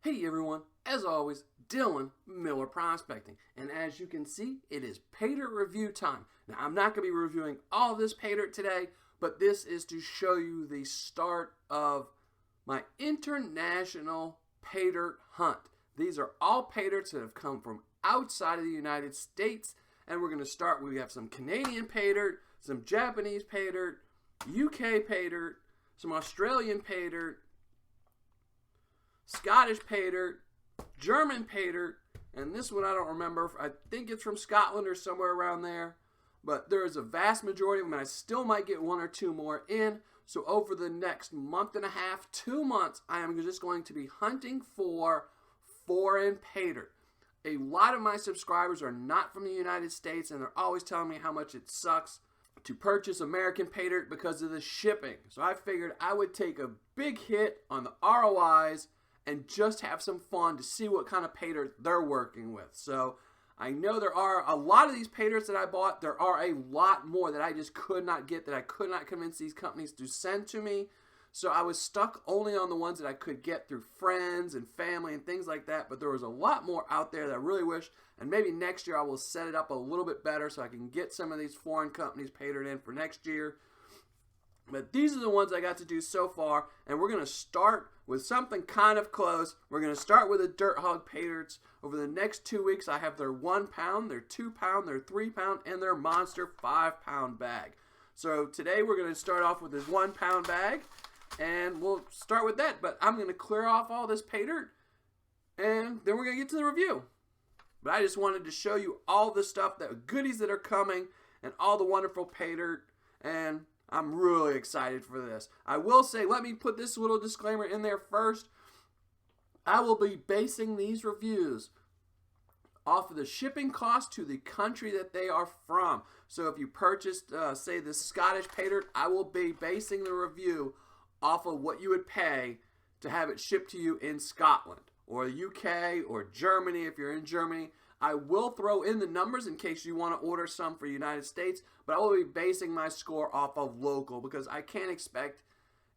Hey everyone, as always, Dylan Miller Prospecting. And as you can see, it is Paydirt review time. Now, I'm not going to be reviewing all this Paydirt today, but this is to show you the start of my international Paydirt hunt. These are all Paydirts that have come from outside of the United States, and we're going to start. We have some Canadian Paydirt, some Japanese Paydirt, UK Paydirt, some Australian Paydirt, Scottish Paydirt, German Paydirt, and this one I don't remember. I think it's from Scotland or somewhere around there. But there is a vast majority of them, and I still might get one or two more in. So over the next month and a half, 2 months, I am just going to be hunting for foreign Paydirt. A lot of my subscribers are not from the United States, and they're always telling me how much it sucks to purchase American Paydirt because of the shipping. So I figured I would take a big hit on the ROIs and just have some fun to see what kind of Paydirt they're working with. So I know there are a lot of these Paydirts that I bought. There are a lot more that I just could not get, that I could not convince these companies to send to me. So I was stuck only on the ones that I could get through friends and family and things like that. But there was a lot more out there that I really wish. And maybe next year I will set it up a little bit better so I can get some of these foreign companies Paydirt in for next year. But these are the ones I got to do so far, and we're going to start with something kind of close. We're going to start with the Dirt Hogg Paydirts. Over the next 2 weeks, I have their 1 pound, their 2 pound, their 3 pound, and their monster 5 pound bag. So today we're going to start off with this 1 pound bag, and we'll start with that. But I'm going to clear off all this Paydirt, and then we're going to get to the review. But I just wanted to show you all the stuff, the goodies that are coming, and all the wonderful Paydirt, and I'm really excited for this. I will say, let me put this little disclaimer in there first. I will be basing these reviews off of the shipping cost to the country that they are from. So if you purchased, say, the Scottish Paydirt, I will be basing the review off of what you would pay to have it shipped to you in Scotland or the UK or Germany if you're in Germany. I will throw in the numbers in case you want to order some for the United States, but I will be basing my score off of local because I can't expect,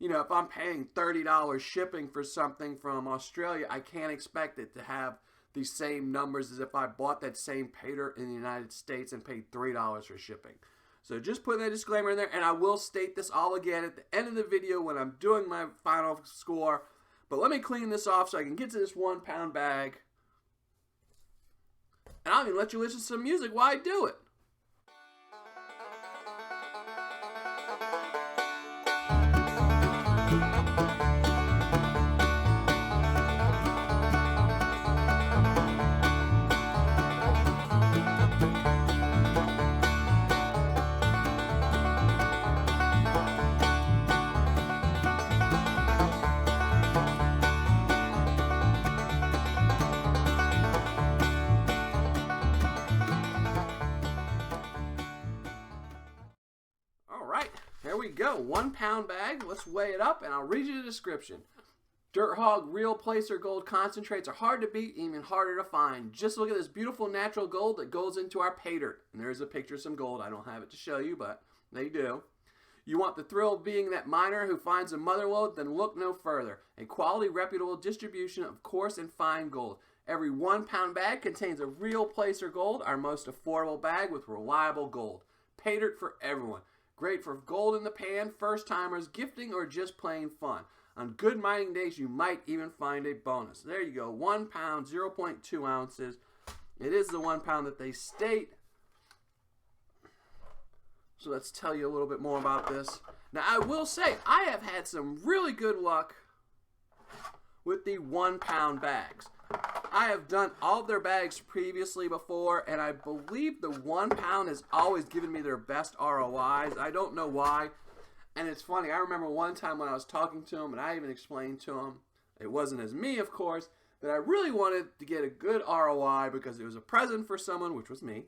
if I'm paying $30 shipping for something from Australia, I can't expect it to have the same numbers as if I bought that same Paydirt in the United States and paid $3 for shipping. So just putting that disclaimer in there, and I will state this all again at the end of the video when I'm doing my final score. But let me clean this off so I can get to this 1 pound bag. And I'll even let you listen to some music while I do it. Here we go, 1 pound bag. Let's weigh it up and I'll read you the description. Dirt Hogg real placer gold concentrates are hard to beat, even harder to find. Just look at this beautiful natural gold that goes into our Paydirt. And there's a picture of some gold. I don't have it to show you, but they do. You want the thrill of being that miner who finds a mother lode? Then look no further. A quality, reputable distribution of coarse and fine gold. Every 1 pound bag contains a real placer gold, our most affordable bag with reliable gold. Paydirt for everyone. Great for gold in the pan, first timers, gifting, or just plain fun. On good mining days, you might even find a bonus. There you go, 1 pound, 0.2 ounces. It is the 1 pound that they state. So let's tell you a little bit more about this. Now, I will say, I have had some really good luck with the 1 pound bags. I have done all of their bags previously before, and I believe the 1 pound has always given me their best ROIs. I don't know why. And it's funny, I remember one time when I was talking to them, and I even explained to them, it wasn't as me, of course, that I really wanted to get a good ROI because it was a present for someone, which was me.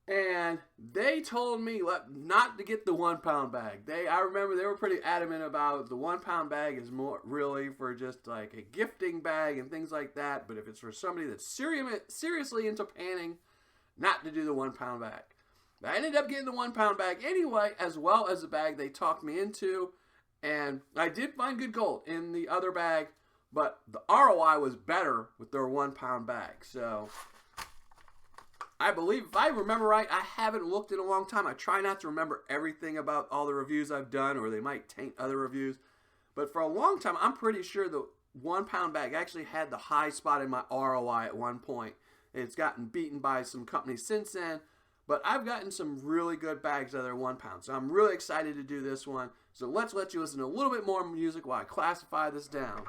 And they told me not to get the 1 pound bag. I remember they were pretty adamant about the 1 pound bag is more really for just like a gifting bag and things like that. But if it's for somebody that's seriously into panning, not to do the 1 pound bag. But I ended up getting the 1 pound bag anyway, as well as the bag they talked me into. And I did find good gold in the other bag, but the ROI was better with their 1 pound bag. So I believe, if I remember right, I haven't looked in a long time. I try not to remember everything about all the reviews I've done, or they might taint other reviews. But for a long time, I'm pretty sure the 1 pound bag actually had the high spot in my ROI at one point. It's gotten beaten by some companies since then, but I've gotten some really good bags out of their 1 pound. So I'm really excited to do this one. So let's let you listen to a little bit more music while I classify this down.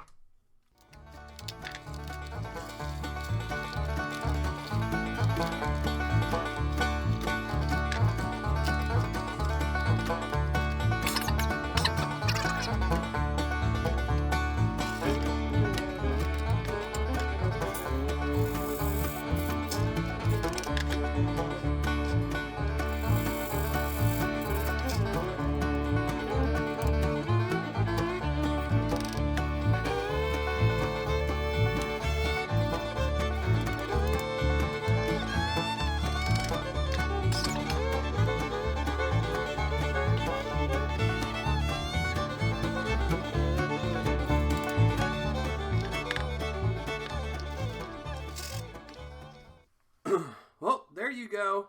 Well, there you go.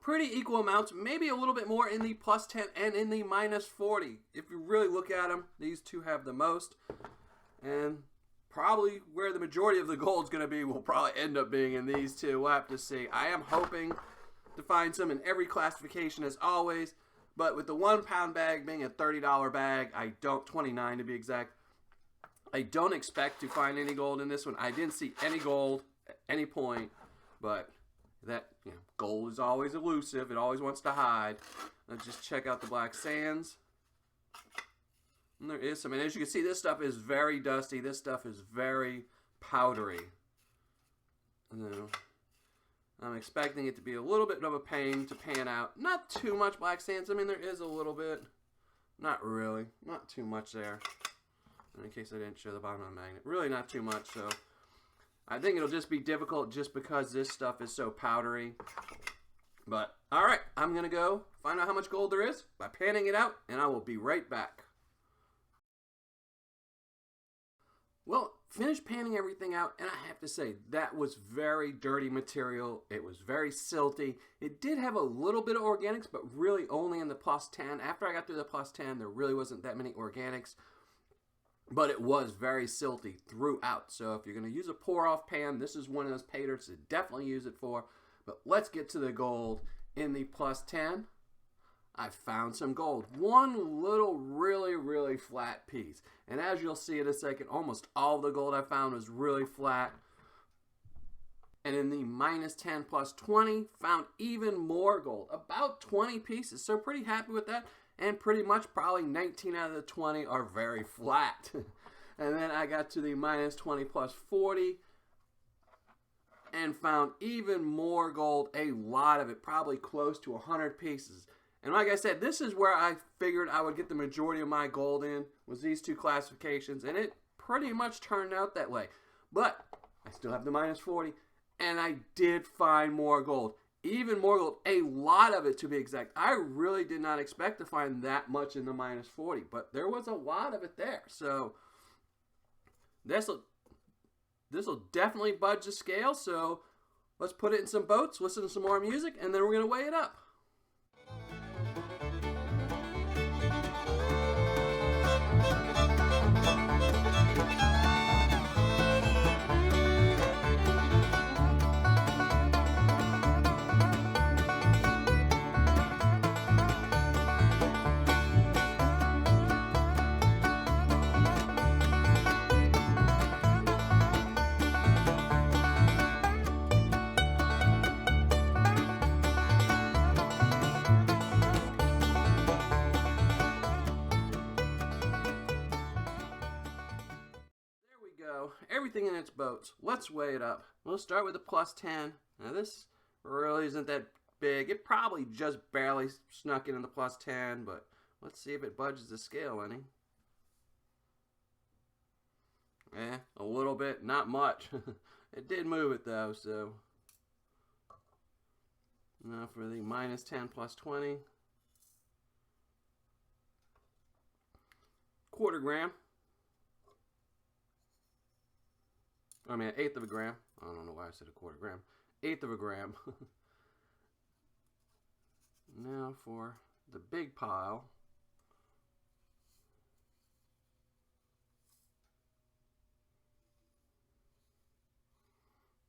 Pretty equal amounts, maybe a little bit more in the plus 10 and in the minus 40. If you really look at them, these two have the most. And probably where the majority of the gold is going to be will probably end up being in these two. We'll have to see. I am hoping to find some in every classification as always. But with the 1 pound bag being a $30 bag, $29 to be exact, I don't expect to find any gold in this one. I didn't see any gold at any point. But that, gold is always elusive. It always wants to hide. Let's just check out the black sands. And there is some. And as you can see, this stuff is very dusty. This stuff is very powdery. And I'm expecting it to be a little bit of a pain to pan out. Not too much black sands. I mean, there is a little bit. Not really. Not too much there. In case I didn't show the bottom of the magnet. Really not too much, so I think it'll just be difficult just because this stuff is so powdery. But, alright, I'm going to go find out how much gold there is by panning it out, and I will be right back. Well, finished panning everything out, and I have to say, that was very dirty material. It was very silty. It did have a little bit of organics, but really only in the plus 10. After I got through the plus 10, there really wasn't that many organics. But it was very silty throughout. So if you're going to use a pour-off pan, this is one of those Paydirts to definitely use it for. But let's get to the gold in the plus 10. I found some gold. One little really, really flat piece. And as you'll see in a second, almost all the gold I found was really flat. And in the minus 10 plus 20, found even more gold. About 20 pieces. So pretty happy with that. And pretty much probably 19 out of the 20 are very flat. And then I got to the minus 20 plus 40 and found even more gold, a lot of it, probably close to 100 pieces. And like I said, this is where I figured I would get the majority of my gold in, was these two classifications, and it pretty much turned out that way. But I still have the minus 40, and I did find more gold. Even more gold, a lot of it to be exact. I really did not expect to find that much in the minus 40, but there was a lot of it there. So this will definitely budge the scale. So let's put it in some boats, listen to some more music, and then we're going to weigh it up. Everything in its boats. Let's weigh it up. We'll start with the plus 10. Now this really isn't that big. It probably just barely snuck in the plus 10, but let's see if it budges the scale any. A little bit, not much. It did move it though, so. Now for the minus 10 plus 20. Quarter gram. I mean, 1/8 of a gram. I don't know why I said 1/4 gram. 1/8 of a gram. Now for the big pile.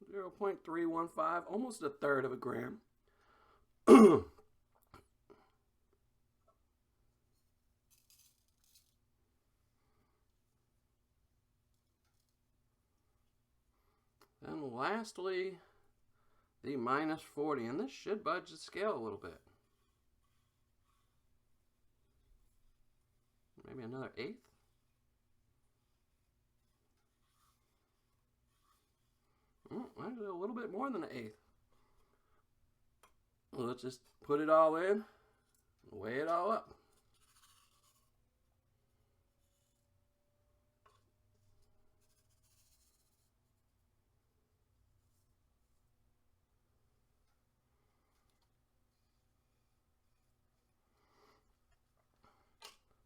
.315, almost 1/3 of a gram. And lastly, the -40, and this should budge the scale a little bit. Maybe another 1/8. Actually, a little bit more than an 1/8. Well, let's just put it all in, weigh it all up.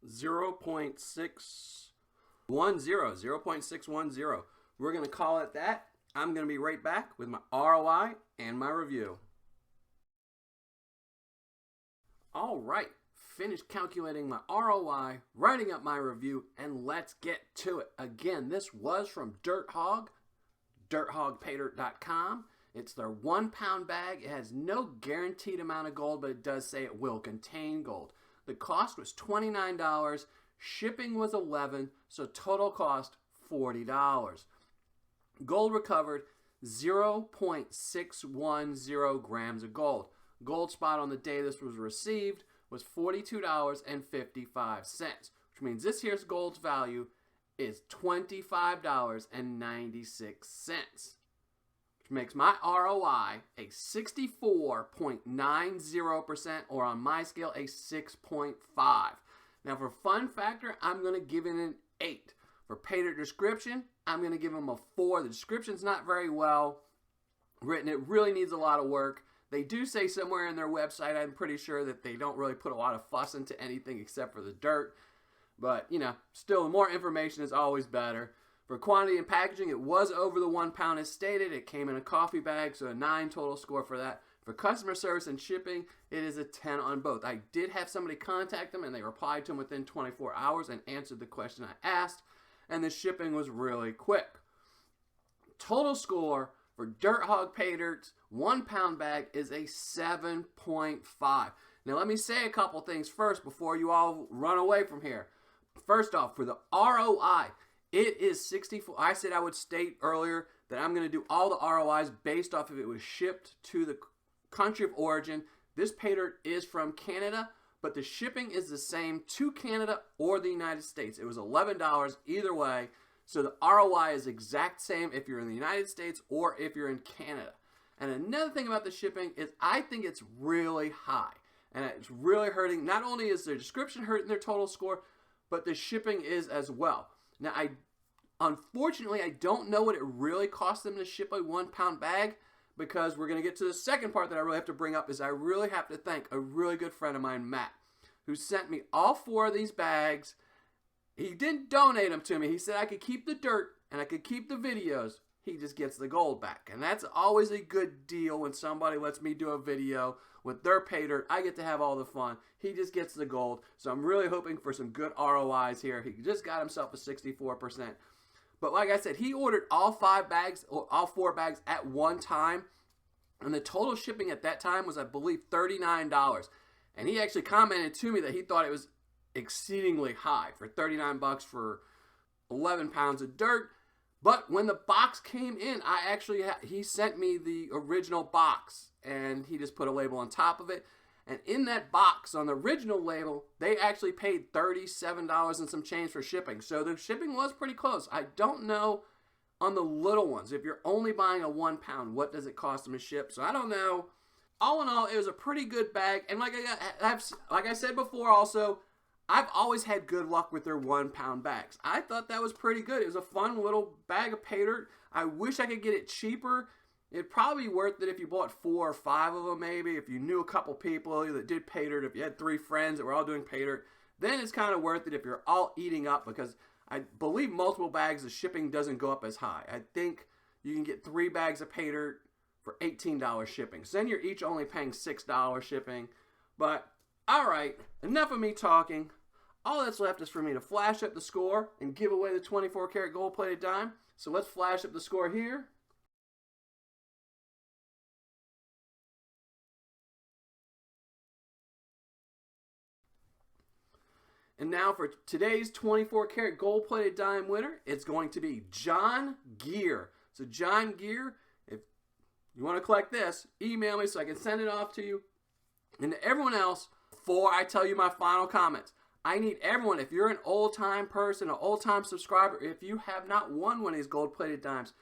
Zero point 0.610. We're going to call it that. I'm going to be right back with my ROI and my review. All right, finished calculating my ROI, writing up my review, and let's get to it. Again, this was from Hogg, dirthogpaydirt.com. It's their 1 pound bag. It has no guaranteed amount of gold, but it does say it will contain gold. The cost was $29. Shipping was $11, so total cost $40. Gold recovered 0.610 grams of gold. Gold spot on the day this was received was $42.55, which means this here's gold's value is $25.96, which makes my ROI a 64.90%, or on my scale, a 6.5. Now for fun factor, I'm going to give it an 8. For Paydirt description, I'm going to give them a 4. The description's not very well written. It really needs a lot of work. They do say somewhere in their website, I'm pretty sure, that they don't really put a lot of fuss into anything except for the dirt. But, you know, still, more information is always better. For quantity and packaging, it was over the 1 pound as stated. It came in a coffee bag, so a 9 total score for that. For customer service and shipping, it is a 10 on both. I did have somebody contact them, and they replied to them within 24 hours and answered the question I asked, and the shipping was really quick. Total score for Hogg Paydirt's 1 pound bag is a 7.5. Now let me say a couple things first before you all run away from here. First off, for the ROI, it is 64. I said I would state earlier that I'm going to do all the ROIs based off if it was shipped to the country of origin. This Paydirt is from Canada, but the shipping is the same to Canada or the United States. It was $11 either way. So the ROI is exact same if you're in the United States or if you're in Canada. And another thing about the shipping is I think it's really high. And it's really hurting. Not only is their description hurting their total score, but the shipping is as well. Now, unfortunately, I don't know what it really cost them to ship a 1 pound bag, because we're going to get to the second part that I really have to bring up. Is I really have to thank a really good friend of mine, Matt, who sent me all 4 of these bags. He didn't donate them to me. He said I could keep the dirt and I could keep the videos. He just gets the gold back. And that's always a good deal when somebody lets me do a video with their Paydirt. I get to have all the fun. He just gets the gold. So I'm really hoping for some good ROIs here. He just got himself a 64%. But like I said, he ordered all 5 bags, or all 4 bags at one time. And the total shipping at that time was, I believe, $39. And he actually commented to me that he thought it was exceedingly high for $39 for 11 pounds of dirt. But when the box came in, he sent me the original box, and he just put a label on top of it. And in that box, on the original label, they actually paid $37 and some change for shipping. So the shipping was pretty close. I don't know on the little ones, if you're only buying a 1 pound, what does it cost them to ship? So I don't know. All in all, it was a pretty good bag. And like I said before also, I've always had good luck with their 1 pound bags. I thought that was pretty good. It was a fun little bag of Paydirt. I wish I could get it cheaper. It'd probably be worth it if you bought 4 or 5 of them, maybe. If you knew a couple people that did Paydirt, if you had 3 friends that were all doing Paydirt, then it's kind of worth it if you're all eating up, because I believe multiple bags, the shipping doesn't go up as high. I think you can get 3 bags of Paydirt for $18 shipping. So then you're each only paying $6 shipping. But, alright, enough of me talking. All that's left is for me to flash up the score and give away the 24 karat gold plated dime. So let's flash up the score here. And now for today's 24 karat gold plated dime winner, it's going to be John Gear. So John Gear, if you want to collect this, email me so I can send it off to you. And to everyone else, before I tell you my final comments, I need everyone, if you're an old-time person, an old-time subscriber, if you have not won one of these gold-plated dimes,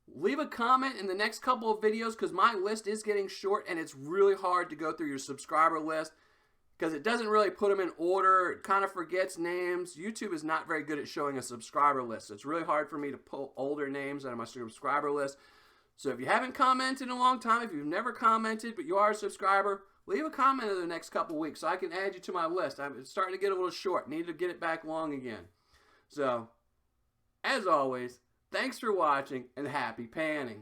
leave a comment in the next couple of videos because my list is getting short and it's really hard to go through your subscriber list because it doesn't really put them in order. It kind of forgets names. YouTube is not very good at showing a subscriber list. So it's really hard for me to pull older names out of my subscriber list. So if you haven't commented in a long time, if you've never commented but you are a subscriber, leave a comment in the next couple weeks so I can add you to my list. It's starting to get a little short. Need to get it back long again. So, as always, thanks for watching and happy panning.